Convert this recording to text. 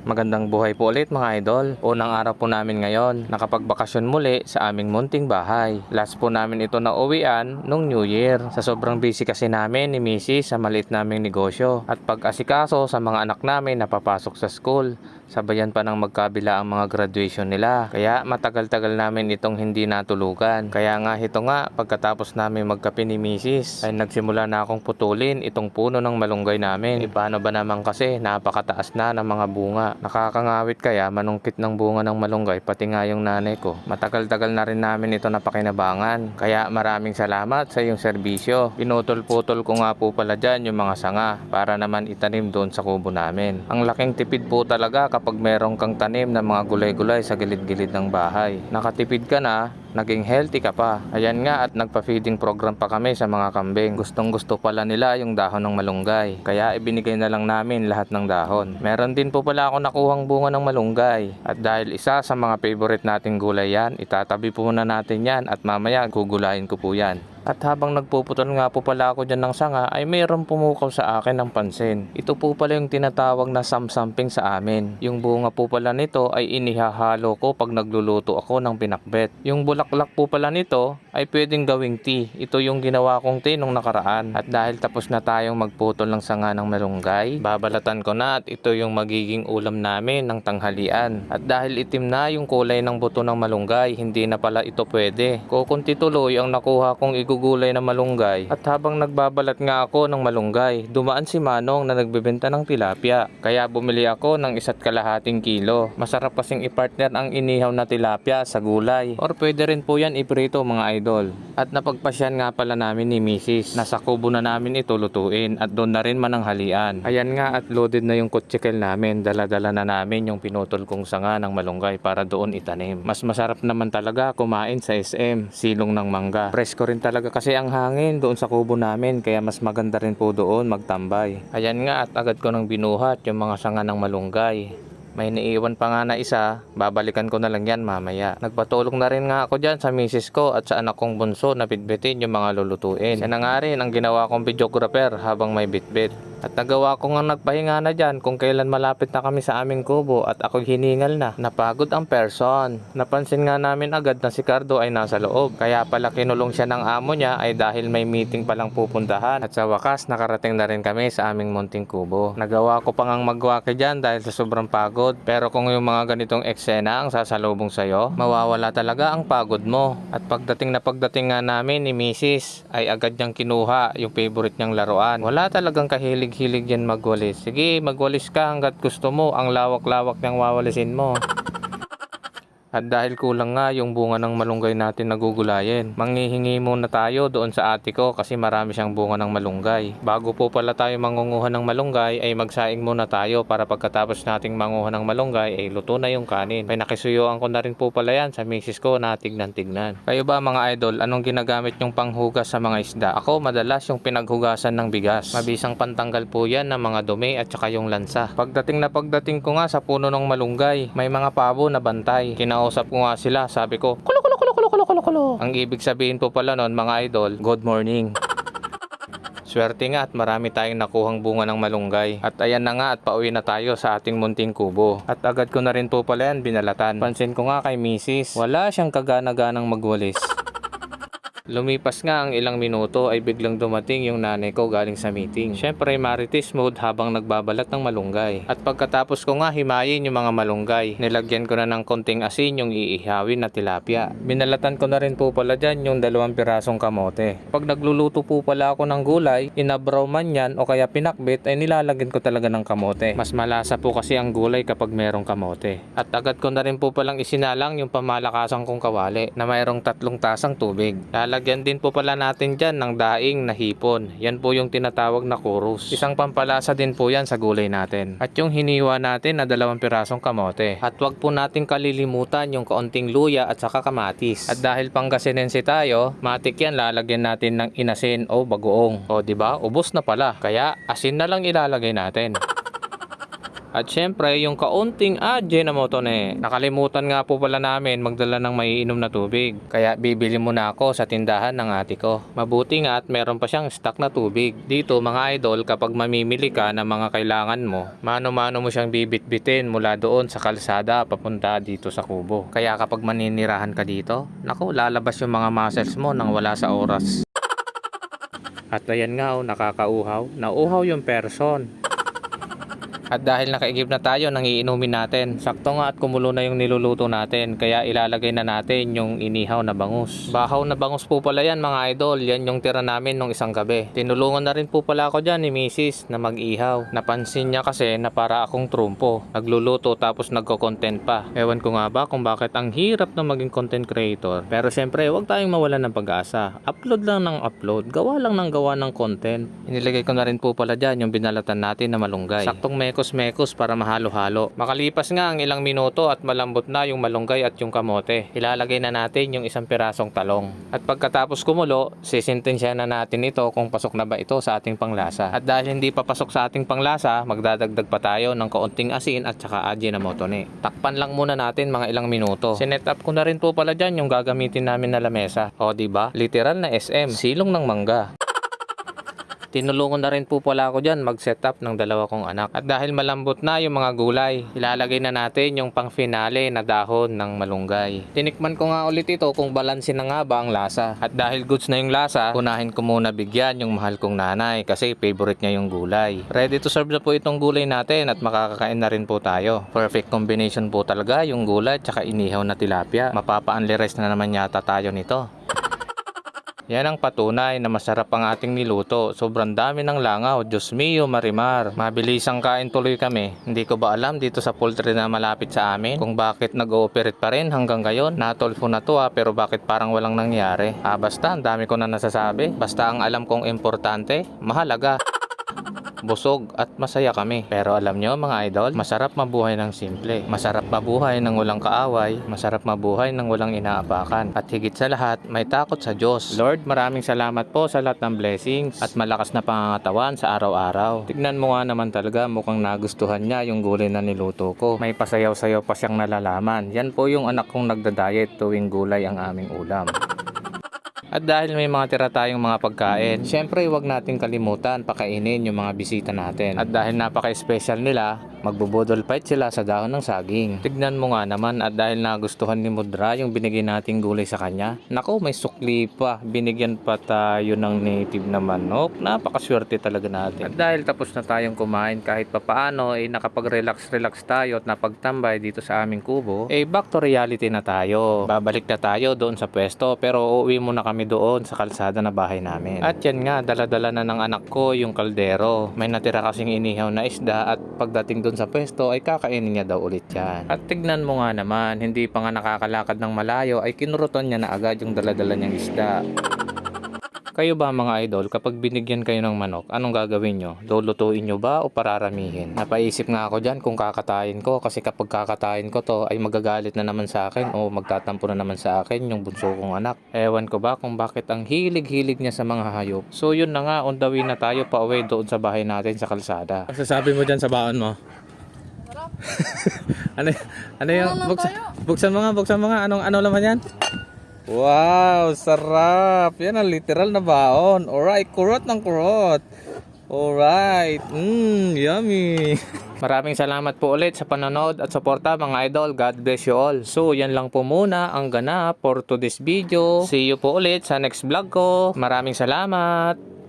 Magandang buhay po ulit mga idol. Unang araw po namin ngayon, nakapagbakasyon muli sa aming munting bahay. Last po namin ito na uwian nung New Year. Sa sobrang busy kasi namin ni Mrs. sa maliit naming negosyo at pag-asikaso sa mga anak namin na papasok sa school. Sabayan pa ng magkabila ang mga graduation nila. Kaya matagal-tagal namin itong hindi natulugan. Kaya nga ito nga, pagkatapos namin magkape ni Mrs. ay nagsimula na akong putulin itong puno ng malunggay namin. Paano ba naman kasi napakataas na ng mga bunga. Nakakangawit kaya manungkit ng bunga ng malunggay pati nga yung nanay ko. Matagal-tagal na rin namin ito napakinabangan. Kaya maraming salamat sa iyong serbisyo. Pinutol-putol ko nga po pala dyan yung mga sanga para naman itanim doon sa kubo namin. Ang laking tipid po talaga kapag merong kang tanim ng mga gulay-gulay sa gilid-gilid ng bahay. Nakatipid ka na, naging healthy ka pa. Ayan nga at nagpa-feeding program pa kami sa mga kambing. Gustong gusto pala nila yung dahon ng malunggay. Kaya ibinigay na lang namin lahat ng dahon. Meron din po pala ako nakuhang bunga ng malunggay. At dahil isa sa mga favorite nating gulay yan, itatabi po muna natin yan at mamaya gugulayin ko po yan. At habang nagpuputol nga po pala ako dyan ng sanga ay mayroong pumukaw sa akin ng pansin. Ito po pala yung tinatawag na samsamping sa amin. Yung bunga po pala nito ay inihahalo ko pag nagluluto ako ng pinakbet. Yung bulaklak po pala nito ay pwedeng gawing tea. Ito yung ginawa kong tea nung nakaraan. At dahil tapos na tayong magputol ng sanga ng malunggay, babalatan ko na at ito yung magiging ulam namin ng tanghalian. At dahil itim na yung kulay ng buto ng malunggay, hindi na pala ito pwede. Kukunti tuloy ang nakuha kong gugulay na malunggay. At habang nagbabalat nga ako ng malunggay, dumaan si Manong na nagbebenta ng tilapia. Kaya bumili ako ng 1.5 kilo. Masarap kasing i-partner ang inihaw na tilapia sa gulay. Or pwede rin po yan iprito mga idol. At napagpasyan nga pala namin ni Mrs. Nasa kubo na namin ito lutuin at doon na rin mananghalian. Ayan nga at loaded na yung kutsikel namin. Dala-dala na namin yung pinutol kong sanga ng malunggay para doon itanim. Mas masarap naman talaga kumain sa SM, silong ng mangga. Presko rin talaga kasi ang hangin doon sa kubo namin kaya mas maganda rin po doon magtambay. Ayan nga at agad ko nang binuhat yung mga sanga ng malunggay. May naiiwan pa nga na isa, babalikan ko na lang yan mamaya. Nagpatulong na rin nga ako dyan sa misis ko at sa anak kong bunso na bitbitin yung mga lulutuin. Siya na nga rin ang ginawa kong videographer habang may bitbit. At nagawa ko nga nagpahinga na dyan kung kailan malapit na kami sa aming kubo at ako'y hiningal na. Napagod ang person. Napansin nga namin agad na si Cardo ay nasa loob. Kaya pala kinulong siya ng amo niya ay dahil may meeting palang pupuntahan. At sa wakas nakarating na rin kami sa aming munting kubo. Nagawa ko pang ang magwake dyan dahil sa sobrang pagod. Pero kung yung mga ganitong eksena ang sasalubong sa'yo, mawawala talaga ang pagod mo. At pagdating nga namin ni Mrs. ay agad niyang kinuha yung favorite niyang laruan. Wala talagang kahilig-hilig yan magwalis. Sige, magwalis ka hanggat gusto mo. Ang lawak-lawak niyang wawalisin mo. At dahil kulang nga yung bunga ng malunggay natin na gugulayin, manghihingi muna tayo doon sa ate ko kasi marami siyang bunga ng malunggay. Bago po pala tayo mangunguha ng malunggay ay magsaing muna tayo para pagkatapos nating manguha ng malunggay ay luto na yung kanin. Ay nakisuyuan ko na rin po pala yan sa misis ko na tignan-tignan. Kayo ba mga idol, anong ginagamit yung panghugas sa mga isda? Ako madalas yung pinaghugasan ng bigas. Mabisang pantanggal po yan ng mga dumi at saka yung lansa. Pagdating ko nga sa puno ng malunggay, may mga pabo na bantay. Kinausap ko nga sila, sabi ko, kulo kulo kulo kulo kulo kulo kulo. Ang ibig sabihin po pala nun mga idol, good morning. Swerte nga at marami tayong nakuhang bunga ng malunggay. At ayan na nga at pauwi na tayo sa ating munting kubo. At agad ko na rin po pala yan binalatan. Pansin ko nga kay Mrs. Wala siyang kagana-ganang magwalis. Lumipas nga ang ilang minuto ay biglang dumating yung nanay ko galing sa meeting. Syempre marites mode habang nagbabalat ng malunggay. At pagkatapos ko nga himayin yung mga malunggay, nilagyan ko na ng konting asin yung iihawin na tilapia. Binalatan ko na rin po pala dyan yung 2 pirasong kamote. Pag nagluluto po pala ako ng gulay, inabraw man yan o kaya pinakbit ay nilalagyan ko talaga ng kamote. Mas malasa po kasi ang gulay kapag merong kamote. At agad ko na rin po palang isinalang yung pamalakasang kong kawali na mayroong 3 tasang tubig. Lalagyan din po pala natin dyan ng daing na hipon. Yan po yung tinatawag na chorus. Isang pampalasa din po yan sa gulay natin. At yung hiniwa natin na 2 pirasong kamote. At wag po natin kalilimutan yung kaunting luya at saka kamatis. At dahil panggasinense tayo, matik yan lalagyan natin ng inasin o bagoong. O diba? Ubos na pala. Kaya asin na lang ilalagay natin. At syempre, yung kaunting Ajinomoto ne. Nakalimutan nga po pala namin magdala ng maiinom na tubig. Kaya bibili muna ako sa tindahan ng ate ko. Mabuti nga at meron pa siyang stock na tubig. Dito mga idol, kapag mamimili ka ng mga kailangan mo, mano-mano mo siyang bibit-bitin mula doon sa kalsada papunta dito sa kubo. Kaya kapag maninirahan ka dito, naku, lalabas yung mga muscles mo nang wala sa oras. At ayan nga, nakakauhaw. Nauhaw yung person. At dahil nakaigib na tayo ng iinumin natin, sakto nga at kumulo na yung niluluto natin, kaya ilalagay na natin yung inihaw na bangus. Bahaw na bangus po pala yan mga idol, yan yung tira namin nung isang gabi. Tinulungan na rin po pala ako dyan ni Mrs. na mag-ihaw. Napansin niya kasi na para akong trumpo. Nagluluto tapos nagko-content pa. Ewan ko nga ba kung bakit ang hirap na maging content creator. Pero syempre, huwag tayong mawalan ng pag-asa. Upload lang ng upload, gawa lang ng gawa ng content. Inilagay ko na rin po pala dyan yung binalatan natin na malunggay. Saktong mekos para mahalo-halo. Makalipas nga ang ilang minuto at malambot na yung malunggay at yung kamote. Ilalagay na natin yung isang pirasong talong. At pagkatapos kumulo, sisintensya na natin ito kung pasok na ba ito sa ating panglasa. At dahil hindi pa pasok sa ating panglasa, magdadagdag pa tayo ng kaunting asin at saka Ajinomoto ne. Takpan lang muna natin mga ilang minuto. Sinet up ko na rin po pala dyan yung gagamitin namin na lamesa. O diba? Literal na SM. Silong ng mangga. Tinulungan na rin po pala ako dyan mag-setup ng dalawa kong anak. At dahil malambot na yung mga gulay, ilalagay na natin yung pang-finale na dahon ng malunggay. Tinikman ko nga ulit ito kung balansin na nga ba ang lasa. At dahil goods na yung lasa, unahin ko muna bigyan yung mahal kong nanay kasi favorite niya yung gulay. Ready to serve na po itong gulay natin at makakakain na rin po tayo. Perfect combination po talaga yung gulay at saka inihaw na tilapia. Mapapa-unli rice na naman yata tayo nito. Yan ang patunay na masarap ang ating niluto. Sobrang dami ng langaw. Diyos mio, marimar. Mabilisang kain tuloy kami. Hindi ko ba alam dito sa poultry na malapit sa amin kung bakit nag-ooperate pa rin hanggang ngayon. Natolfo na to pero bakit parang walang nangyari? Basta, ang dami ko na nasasabi. Basta ang alam kong importante, mahalaga. Busog at masaya kami. Pero alam nyo mga idol, masarap mabuhay ng simple. Masarap mabuhay ng walang kaaway. Masarap mabuhay ng walang inaapakan. At higit sa lahat, may takot sa Diyos. Lord, maraming salamat po sa lahat ng blessings at malakas na pangangatawan sa araw-araw. Tignan mo nga naman talaga, mukhang nagustuhan niya yung gulay na niluto ko. May pasayaw-sayaw pa siyang nalalaman. Yan po yung anak kong nagda-diet tuwing gulay ang aming ulam. At dahil may mga tira tayong mga pagkain, syempre huwag nating kalimutan pakainin yung mga bisita natin. At dahil napaka-special nila, magbubudol fight sila sa dahon ng saging. Tignan mo nga naman at dahil nagustuhan ni Mudra yung binigay nating gulay sa kanya, naku may sukli pa, binigyan pa tayo ng native na manok. Napakaswerte talaga natin. At dahil tapos na tayong kumain kahit papaano ay nakapag-relax tayo at napagtambay dito sa aming kubo, back to reality na tayo. Babalik na tayo doon sa pwesto pero uuwi muna kami doon sa kalsada na bahay namin. At yan nga, dala-dala na ng anak ko yung kaldero. May natira kasing inihaw na isda at pagdating doon sa pwesto ay kakainin niya daw ulit yan. At tignan mo nga naman, hindi pa nga nakakalakad ng malayo ay kinuruton niya na agad yung dala-dala niyang isda. Kayo ba mga idol, kapag binigyan kayo ng manok, anong gagawin nyo? Lulutuin nyo ba o pararamihin? Napaisip nga ako dyan kung kakatayin ko kasi kapag kakatayin ko to ay magagalit na naman sa akin o magtatampo na naman sa akin yung bunso kong anak. Ewan ko ba kung bakit ang hilig-hilig niya sa mga hayop. So yun na nga, on the way na tayo pa uwi doon sa bahay natin sa kalsada. Ang sasabi mo dyan sa baon mo? ano yung buksan mo nga ano laman yan? Wow, sarap. Yan ang literal na baon. Alright, kurot ng kurot. Alright, yummy. Maraming salamat po ulit sa panonood at suporta mga idol. God bless you all. So yan lang po muna ang ganap for today's video. See you po ulit sa next vlog ko. Maraming salamat.